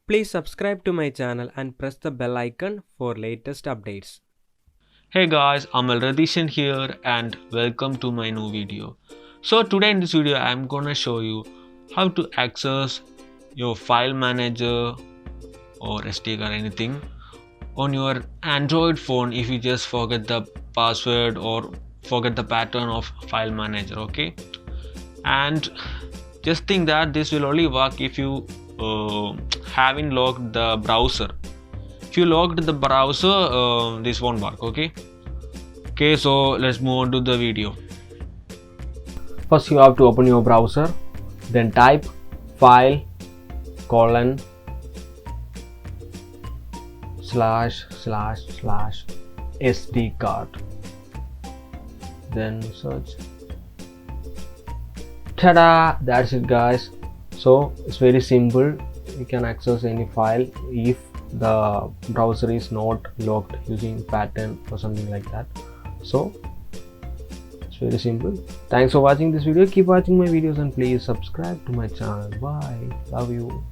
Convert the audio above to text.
Please subscribe to my channel and press the bell icon for latest updates. Hey guys, I'm Radishan here and welcome to my new video. So today in this video I'm gonna show you how to access your file manager or SD card or anything on your Android phone if you just forget the password or forget the pattern of file manager. Okay, and just think that this will only work if you haven't logged the browser. If you logged the browser, this won't work. Okay, so let's move on to the video. First you have to open your browser, then type file : / SD card, then search. Ta-da! That's it guys. So it's very simple. You can access any file if the browser is not locked using pattern or something like that. So it's very simple. Thanks for watching this video. Keep watching my videos and please subscribe to my channel. Bye. Love you.